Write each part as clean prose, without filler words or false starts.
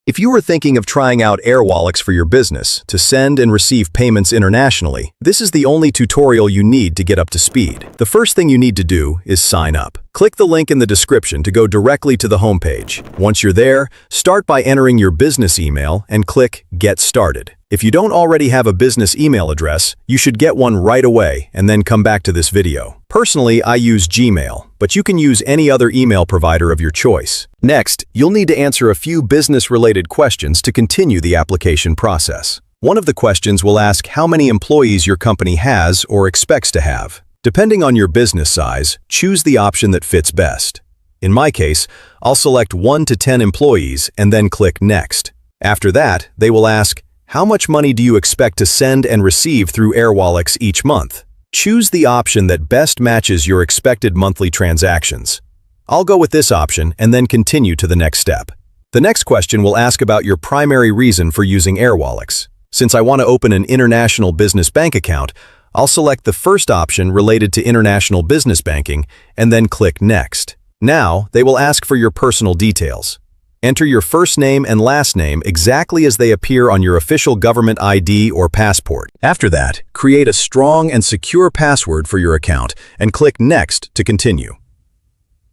If you are thinking of trying out Airwallex for your business to send and receive payments internationally, this is the only tutorial you need to get up to speed. The first thing you need to do is sign up. Click the link in the description to go directly to the homepage. Once you're there, start by entering your business email and click Get Started. If you don't already have a business email address, you should get one right away and then come back to this video. Personally, I use Gmail, but you can use any other email provider of your choice. Next, you'll need to answer a few business-related questions to continue the application process. One of the questions will ask how many employees your company has or expects to have. Depending on your business size, choose the option that fits best. In my case, I'll select 1 to 10 employees and then click Next. After that, they will ask, how much money do you expect to send and receive through Airwallex each month? Choose the option that best matches your expected monthly transactions. I'll go with this option and then continue to the next step. The next question will ask about your primary reason for using Airwallex. Since I want to open an international business bank account, I'll select the first option related to international business banking and then click Next. Now, they will ask for your personal details. Enter your first name and last name exactly as they appear on your official government ID or passport. After that, create a strong and secure password for your account and click Next to continue.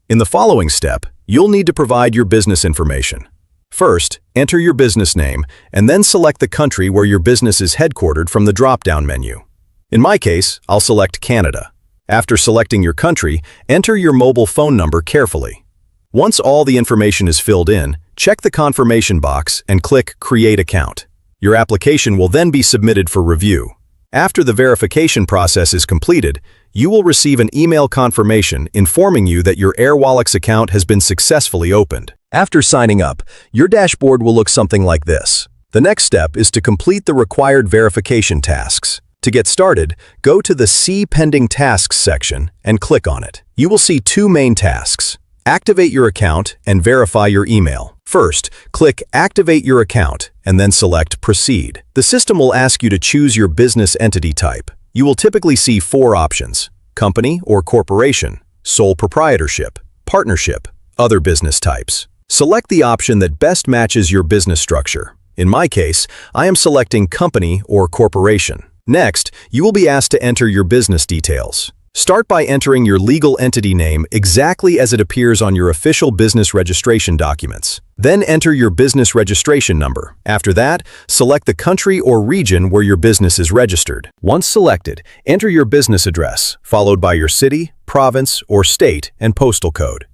In the following step, you'll need to provide your business information. First, enter your business name and then select the country where your business is headquartered from the drop-down menu. In my case, I'll select Canada. After selecting your country, enter your mobile phone number carefully. Once all the information is filled in, check the confirmation box and click Create Account. Your application will then be submitted for review. After the verification process is completed, you will receive an email confirmation informing you that your Airwallex account has been successfully opened. After signing up, your dashboard will look something like this. The next step is to complete the required verification tasks. To get started, go to the See Pending Tasks section and click on it. You will see 2 main tasks. Activate your account and verify your email. First, click Activate your account and then select Proceed. The system will ask you to choose your business entity type. You will typically see 4 options: company or corporation, sole proprietorship, partnership, other business types. Select the option that best matches your business structure. In my case, I am selecting company or corporation. Next, you will be asked to enter your business details. Start by entering your legal entity name exactly as it appears on your official business registration documents. Then enter your business registration number. After that, select the country or region where your business is registered. Once selected, enter your business address, followed by your city, province, or state and postal code.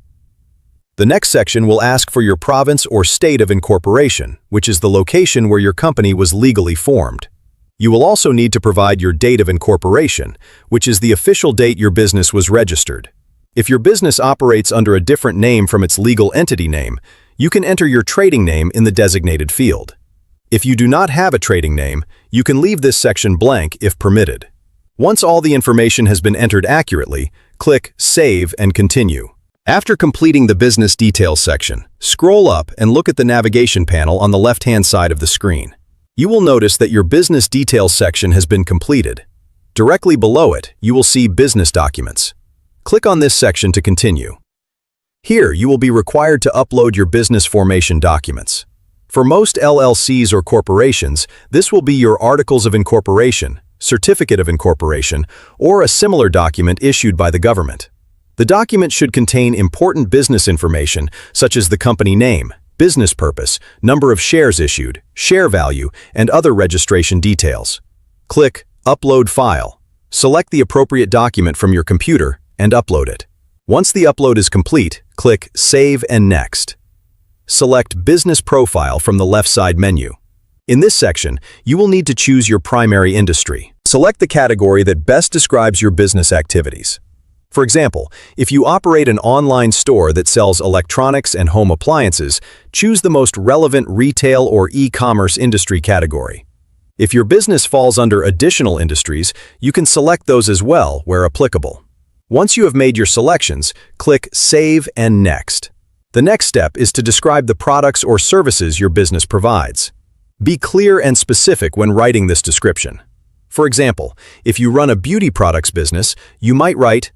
The next section will ask for your province or state of incorporation, which is the location where your company was legally formed. You will also need to provide your date of incorporation, which is the official date your business was registered. If your business operates under a different name from its legal entity name, you can enter your trading name in the designated field. If you do not have a trading name, you can leave this section blank if permitted. Once all the information has been entered accurately, click Save and Continue. After completing the business details section, scroll up and look at the navigation panel on the left-hand side of the screen. You will notice that your business details section has been completed. Directly below it, you will see Business Documents. Click on this section to continue. Here, you will be required to upload your business formation documents. For most LLCs or corporations, this will be your Articles of Incorporation, Certificate of Incorporation, or a similar document issued by the government. The document should contain important business information such as the company name, business purpose, number of shares issued, share value, and other registration details. Click Upload File. Select the appropriate document from your computer and upload it. Once the upload is complete, click Save and Next. Select Business Profile from the left side menu. In this section, you will need to choose your primary industry. Select the category that best describes your business activities. For example, if you operate an online store that sells electronics and home appliances, choose the most relevant retail or e-commerce industry category. If your business falls under additional industries, you can select those as well where applicable. Once you have made your selections, click Save and Next. The next step is to describe the products or services your business provides. Be clear and specific when writing this description. For example, if you run a beauty products business, you might write,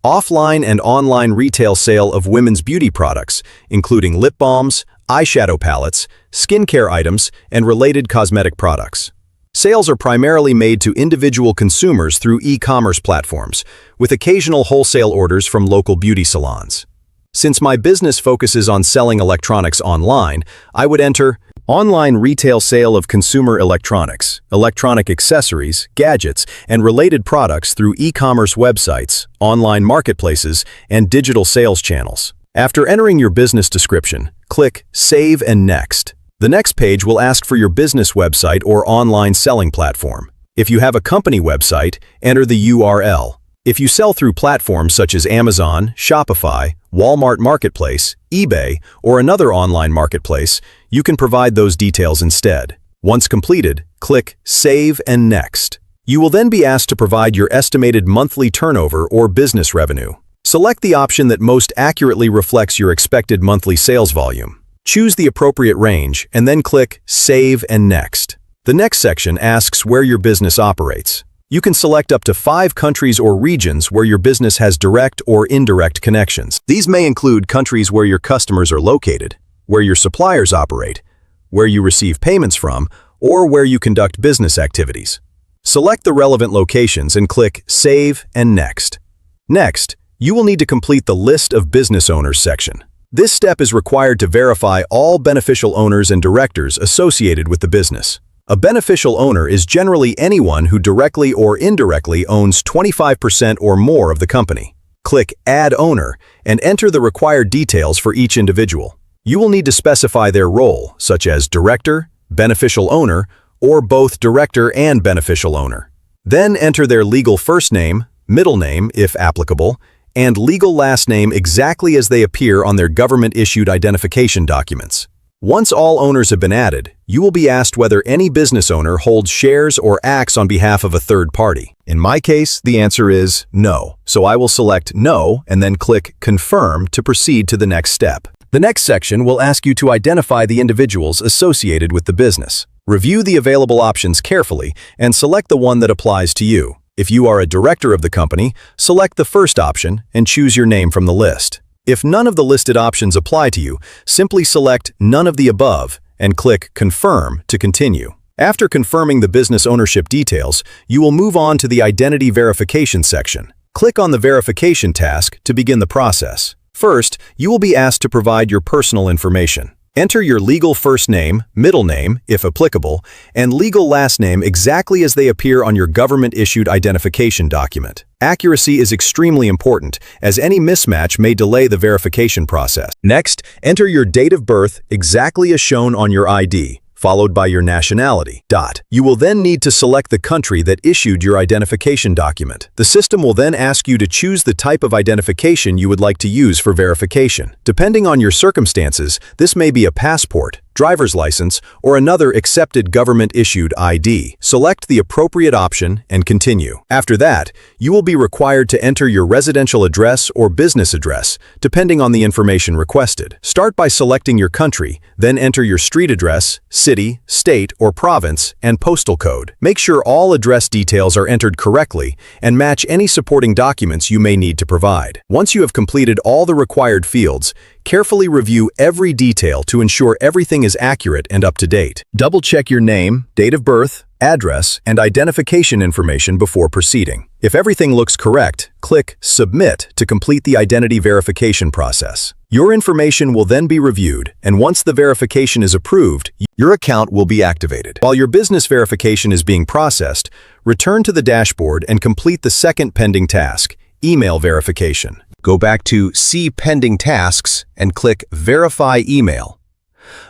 offline and online retail sale of women's beauty products, including lip balms, eyeshadow palettes, skincare items, and related cosmetic products. Sales are primarily made to individual consumers through e-commerce platforms, with occasional wholesale orders from local beauty salons. Since my business focuses on selling electronics online, I would enter online retail sale of consumer electronics, electronic accessories, gadgets, and related products through e-commerce websites, online marketplaces, and digital sales channels. After entering your business description, click Save and Next. The next page will ask for your business website or online selling platform. If you have a company website, enter the URL. If you sell through platforms such as Amazon, Shopify, Walmart Marketplace, eBay, or another online marketplace, you can provide those details instead. Once completed, click Save and Next. You will then be asked to provide your estimated monthly turnover or business revenue. Select the option that most accurately reflects your expected monthly sales volume. Choose the appropriate range and then click Save and Next. The next section asks where your business operates. You can select up to 5 countries or regions where your business has direct or indirect connections. These may include countries where your customers are located, where your suppliers operate, where you receive payments from, or where you conduct business activities. Select the relevant locations and click Save and Next. Next, you will need to complete the List of Business Owners section. This step is required to verify all beneficial owners and directors associated with the business. A beneficial owner is generally anyone who directly or indirectly owns 25% or more of the company. Click Add Owner and enter the required details for each individual. You will need to specify their role, such as director, beneficial owner, or both director and beneficial owner. Then enter their legal first name, middle name, if applicable, and legal last name exactly as they appear on their government-issued identification documents. Once all owners have been added, you will be asked whether any business owner holds shares or acts on behalf of a third party. In my case, the answer is no, so I will select No and then click Confirm to proceed to the next step. The next section will ask you to identify the individuals associated with the business. Review the available options carefully and select the one that applies to you. If you are a director of the company, select the first option and choose your name from the list. If none of the listed options apply to you, simply select None of the above and click Confirm to continue. After confirming the business ownership details, you will move on to the Identity Verification section. Click on the Verification task to begin the process. First, you will be asked to provide your personal information. Enter your legal first name, middle name, if applicable, and legal last name exactly as they appear on your government-issued identification document. Accuracy is extremely important, as any mismatch may delay the verification process. Next, enter your date of birth exactly as shown on your ID, followed by your nationality. You will then need to select the country that issued your identification document. The system will then ask you to choose the type of identification you would like to use for verification. Depending on your circumstances, this may be a passport, driver's license, or another accepted government-issued ID. Select the appropriate option and continue. After that, you will be required to enter your residential address or business address, depending on the information requested. Start by selecting your country, then enter your street address, city, state, or province, and postal code. Make sure all address details are entered correctly and match any supporting documents you may need to provide. Once you have completed all the required fields, carefully review every detail to ensure everything is accurate and up to date. Double-check your name, date of birth, address, and identification information before proceeding. If everything looks correct, click Submit to complete the identity verification process. Your information will then be reviewed, and once the verification is approved, your account will be activated. While your business verification is being processed, return to the dashboard and complete the second pending task, email verification. Go back to See Pending Tasks and click Verify Email.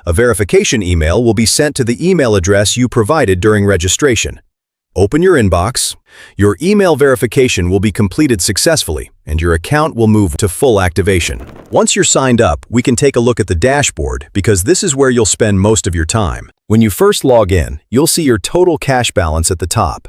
A verification email will be sent to the email address you provided during registration. Open your inbox. Your email verification will be completed successfully, and your account will move to full activation. Once you're signed up, we can take a look at the dashboard because this is where you'll spend most of your time. When you first log in, you'll see your total cash balance at the top.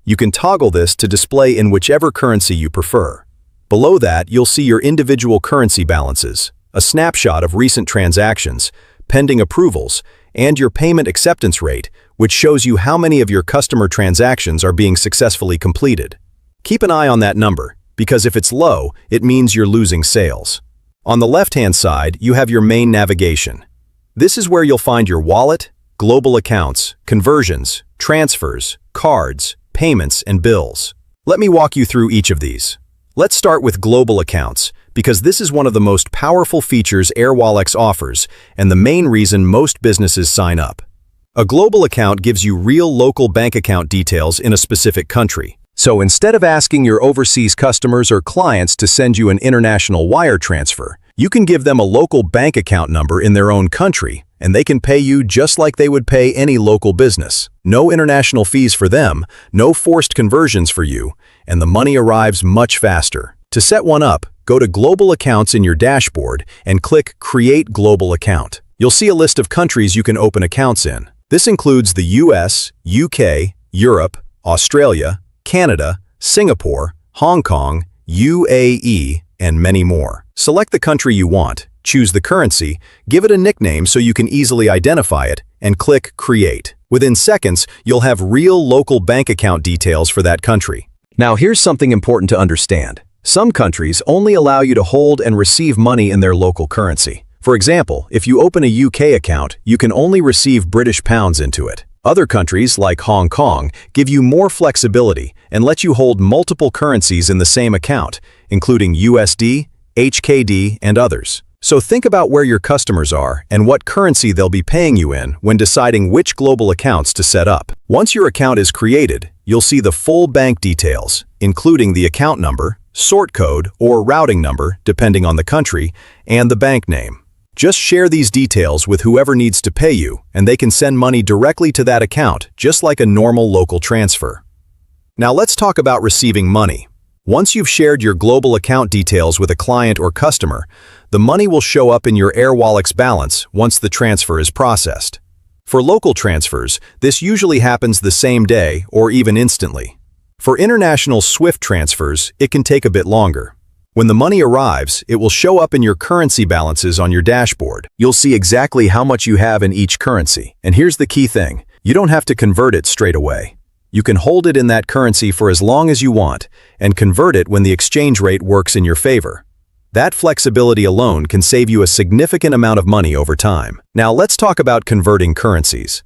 You can toggle this to display in whichever currency you prefer. Below that, you'll see your individual currency balances, a snapshot of recent transactions, pending approvals, and your payment acceptance rate, which shows you how many of your customer transactions are being successfully completed. Keep an eye on that number, because if it's low, it means you're losing sales. On the left-hand side, you have your main navigation. This is where you'll find your wallet, global accounts, conversions, transfers, cards, payments, and bills. Let me walk you through each of these. Let's start with global accounts, because this is one of the most powerful features Airwallex offers and the main reason most businesses sign up. A global account gives you real local bank account details in a specific country. So instead of asking your overseas customers or clients to send you an international wire transfer, you can give them a local bank account number in their own country, and they can pay you just like they would pay any local business. No international fees for them, no forced conversions for you, and the money arrives much faster. To set one up, go to Global Accounts in your dashboard and click Create Global Account. You'll see a list of countries you can open accounts in. This includes the US, UK, Europe, Australia, Canada, Singapore, Hong Kong, UAE, and many more. Select the country you want, choose the currency, give it a nickname so you can easily identify it, and click Create. Within seconds, you'll have real local bank account details for that country. Now here's something important to understand. Some countries only allow you to hold and receive money in their local currency. For example, if you open a UK account, you can only receive British pounds into it. Other countries, like Hong Kong, give you more flexibility and let you hold multiple currencies in the same account, including USD, HKD, and others. So think about where your customers are and what currency they'll be paying you in when deciding which global accounts to set up. Once your account is created, you'll see the full bank details, including the account number, sort code, or routing number, depending on the country, and the bank name. Just share these details with whoever needs to pay you, and they can send money directly to that account, just like a normal local transfer. Now let's talk about receiving money. Once you've shared your global account details with a client or customer, the money will show up in your Airwallex balance once the transfer is processed. For local transfers, this usually happens the same day or even instantly. For international SWIFT transfers, it can take a bit longer. When the money arrives, it will show up in your currency balances on your dashboard. You'll see exactly how much you have in each currency. And here's the key thing. You don't have to convert it straight away. You can hold it in that currency for as long as you want and convert it when the exchange rate works in your favor. That flexibility alone can save you a significant amount of money over time. Now let's talk about converting currencies.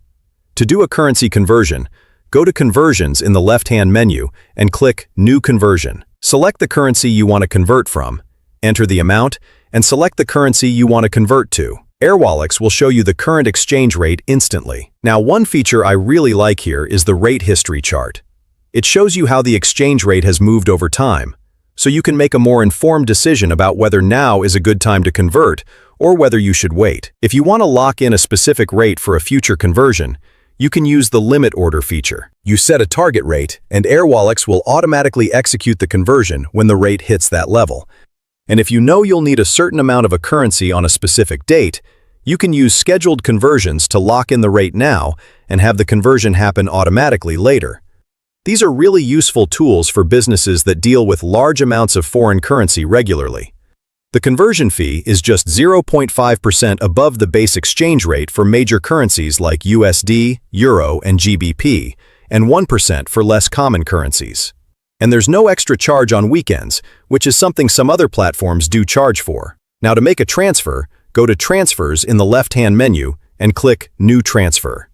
To do a currency conversion, go to Conversions in the left-hand menu and click New Conversion. Select the currency you want to convert from, enter the amount, and select the currency you want to convert to. Airwallex will show you the current exchange rate instantly. Now, one feature I really like here is the rate history chart. It shows you how the exchange rate has moved over time, so you can make a more informed decision about whether now is a good time to convert or whether you should wait. If you want to lock in a specific rate for a future conversion, you can use the limit order feature. You set a target rate, and Airwallex will automatically execute the conversion when the rate hits that level. And if you know you'll need a certain amount of a currency on a specific date, you can use scheduled conversions to lock in the rate now and have the conversion happen automatically later. These are really useful tools for businesses that deal with large amounts of foreign currency regularly. The conversion fee is just 0.5% above the base exchange rate for major currencies like USD, Euro, and GBP, and 1% for less common currencies. And there's no extra charge on weekends, which is something some other platforms do charge for. Now to make a transfer, go to Transfers in the left-hand menu and click New Transfer.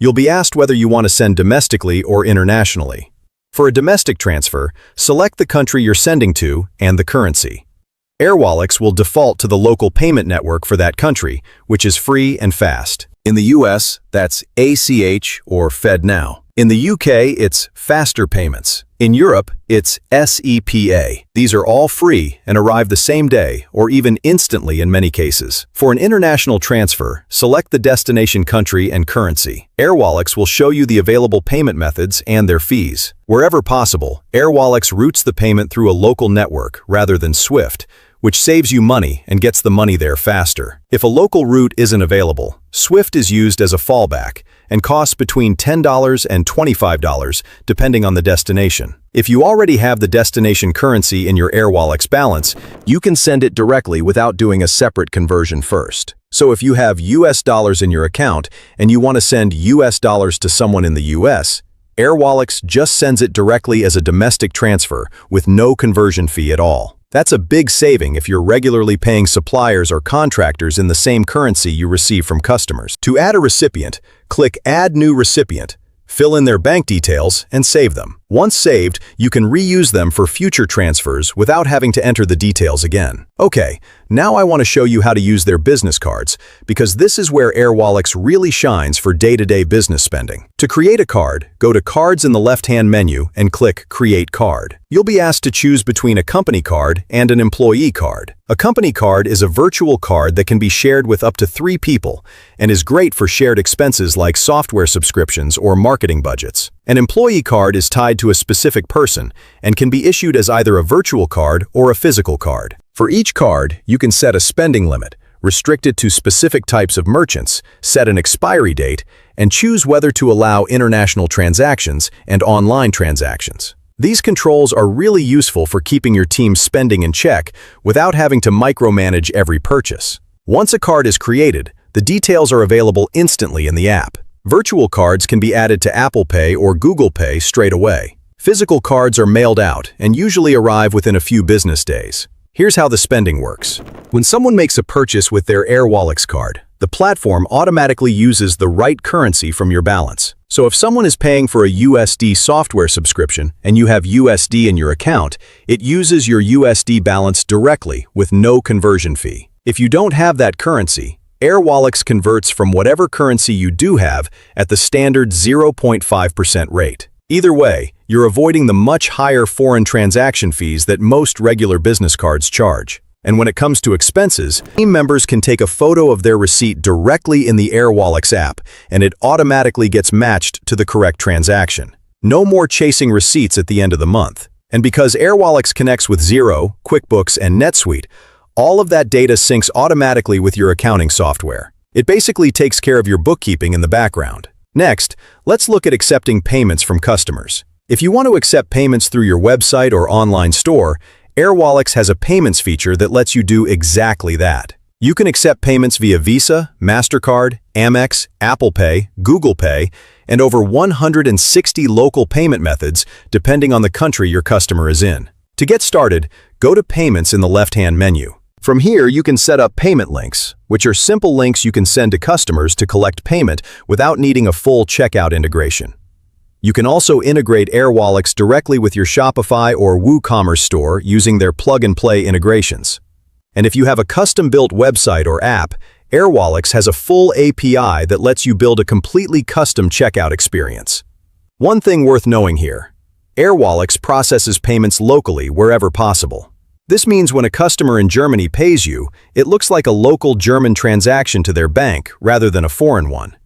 You'll be asked whether you want to send domestically or internationally. For a domestic transfer, select the country you're sending to and the currency. Airwallex will default to the local payment network for that country, which is free and fast. In the US, that's ACH or FedNow. In the UK, it's Faster Payments. In Europe, it's SEPA. These are all free and arrive the same day or even instantly in many cases. For an international transfer, select the destination country and currency. Airwallex will show you the available payment methods and their fees. Wherever possible, Airwallex routes the payment through a local network rather than SWIFT, which saves you money and gets the money there faster. If a local route isn't available, SWIFT is used as a fallback and costs between $10 and $25 depending on the destination. If you already have the destination currency in your Airwallex balance, you can send it directly without doing a separate conversion first. So if you have US dollars in your account and you want to send US dollars to someone in the US, Airwallex just sends it directly as a domestic transfer with no conversion fee at all. That's a big saving if you're regularly paying suppliers or contractors in the same currency you receive from customers. To add a recipient, click Add New Recipient. Fill in their bank details and save them. Once saved, you can reuse them for future transfers without having to enter the details again. Okay, now I want to show you how to use their business cards, because this is where Airwallex really shines for day-to-day business spending. To create a card, go to Cards in the left-hand menu and click Create Card. You'll be asked to choose between a company card and an employee card. A company card is a virtual card that can be shared with up to 3 people and is great for shared expenses like software subscriptions or marketing budgets. An employee card is tied to a specific person and can be issued as either a virtual card or a physical card. For each card, you can set a spending limit, restrict it to specific types of merchants, set an expiry date, and choose whether to allow international transactions and online transactions. These controls are really useful for keeping your team's spending in check without having to micromanage every purchase. Once a card is created, the details are available instantly in the app. Virtual cards can be added to Apple Pay or Google Pay straight away. Physical cards are mailed out and usually arrive within a few business days. Here's how the spending works. When someone makes a purchase with their Airwallex card, the platform automatically uses the right currency from your balance. So if someone is paying for a USD software subscription and you have USD in your account, it uses your USD balance directly with no conversion fee. If you don't have that currency, Airwallex converts from whatever currency you do have at the standard 0.5% rate. Either way, you're avoiding the much higher foreign transaction fees that most regular business cards charge. And when it comes to expenses, team members can take a photo of their receipt directly in the Airwallex app, and it automatically gets matched to the correct transaction. No more chasing receipts at the end of the month. And because Airwallex connects with Xero, QuickBooks, and NetSuite, all of that data syncs automatically with your accounting software. It basically takes care of your bookkeeping in the background. Next, let's look at accepting payments from customers. If you want to accept payments through your website or online store, Airwallex has a payments feature that lets you do exactly that. You can accept payments via Visa, MasterCard, Amex, Apple Pay, Google Pay, and over 160 local payment methods depending on the country your customer is in. To get started, go to Payments in the left-hand menu. From here, you can set up payment links, which are simple links you can send to customers to collect payment without needing a full checkout integration. You can also integrate Airwallex directly with your Shopify or WooCommerce store using their plug-and-play integrations. And if you have a custom-built website or app, Airwallex has a full API that lets you build a completely custom checkout experience. One thing worth knowing here: Airwallex processes payments locally wherever possible. This means when a customer in Germany pays you, it looks like a local German transaction to their bank rather than a foreign one.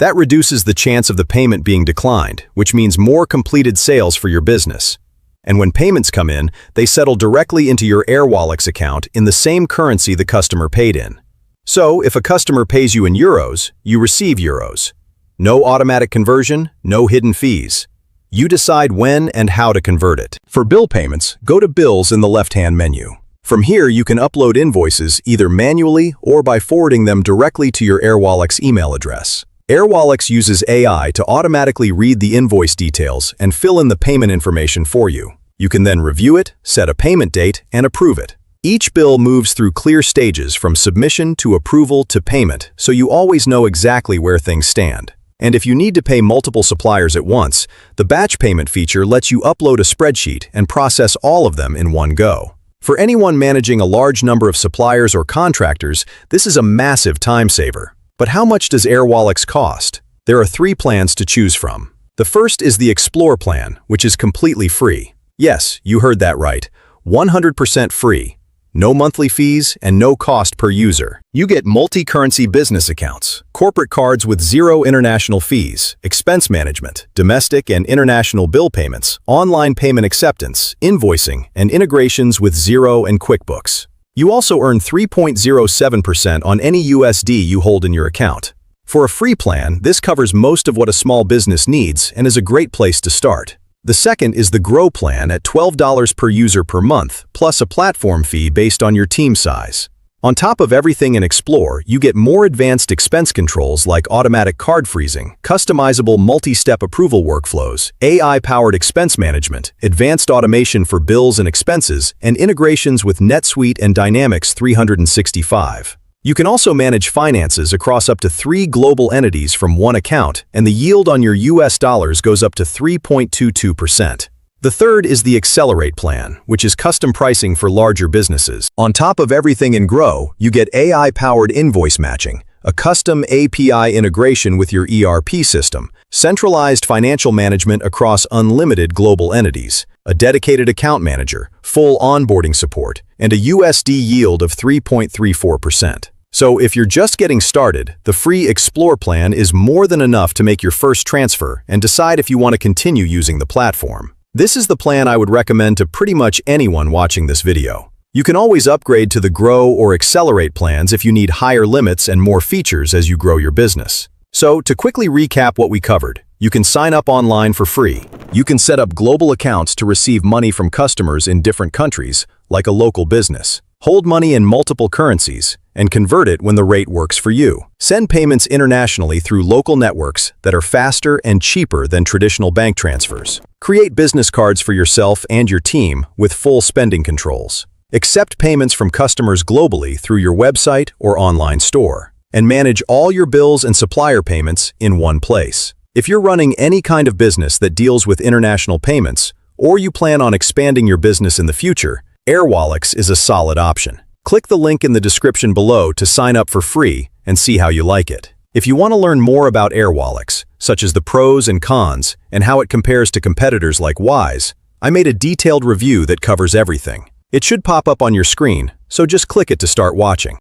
That reduces the chance of the payment being declined, which means more completed sales for your business. And when payments come in, they settle directly into your Airwallex account in the same currency the customer paid in. So, if a customer pays you in euros, you receive euros. No automatic conversion, no hidden fees. You decide when and how to convert it. For bill payments, go to Bills in the left-hand menu. From here, you can upload invoices either manually or by forwarding them directly to your Airwallex email address. Airwallex uses AI to automatically read the invoice details and fill in the payment information for you. You can then review it, set a payment date, and approve it. Each bill moves through clear stages from submission to approval to payment, so you always know exactly where things stand. And if you need to pay multiple suppliers at once, the batch payment feature lets you upload a spreadsheet and process all of them in one go. For anyone managing a large number of suppliers or contractors, this is a massive time saver. But how much does Airwallex cost? There are 3 plans to choose from. The first is the Explore plan, which is completely free. Yes, you heard that right. 100% free. No monthly fees and no cost per user. You get multi-currency business accounts, corporate cards with 0 international fees, expense management, domestic and international bill payments, online payment acceptance, invoicing, and integrations with Xero and QuickBooks. You also earn 3.07% on any USD you hold in your account. For a free plan, this covers most of what a small business needs and is a great place to start. The second is the Grow plan at $12 per user per month, plus a platform fee based on your team size. On top of everything in Explore, you get more advanced expense controls like automatic card freezing, customizable multi-step approval workflows, AI-powered expense management, advanced automation for bills and expenses, and integrations with NetSuite and Dynamics 365. You can also manage finances across up to 3 global entities from one account, and the yield on your US dollars goes up to 3.22%. The third is the Accelerate plan, which is custom pricing for larger businesses. On top of everything in Grow, you get AI-powered invoice matching, a custom API integration with your ERP system, centralized financial management across unlimited global entities, a dedicated account manager, full onboarding support, and a USD yield of 3.34%. So if you're just getting started, the free Explore plan is more than enough to make your first transfer and decide if you want to continue using the platform. This is the plan I would recommend to pretty much anyone watching this video. You can always upgrade to the Grow or Accelerate plans if you need higher limits and more features as you grow your business. So, to quickly recap what we covered, you can sign up online for free. You can set up global accounts to receive money from customers in different countries, like a local business. Hold money in multiple currencies, and convert it when the rate works for you. Send payments internationally through local networks that are faster and cheaper than traditional bank transfers. Create business cards for yourself and your team with full spending controls. Accept payments from customers globally through your website or online store. And manage all your bills and supplier payments in one place. If you're running any kind of business that deals with international payments, or you plan on expanding your business in the future, Airwallex is a solid option. Click the link in the description below to sign up for free and see how you like it. If you want to learn more about Airwallex, such as the pros and cons and how it compares to competitors like Wise, I made a detailed review that covers everything. It should pop up on your screen, so just click it to start watching.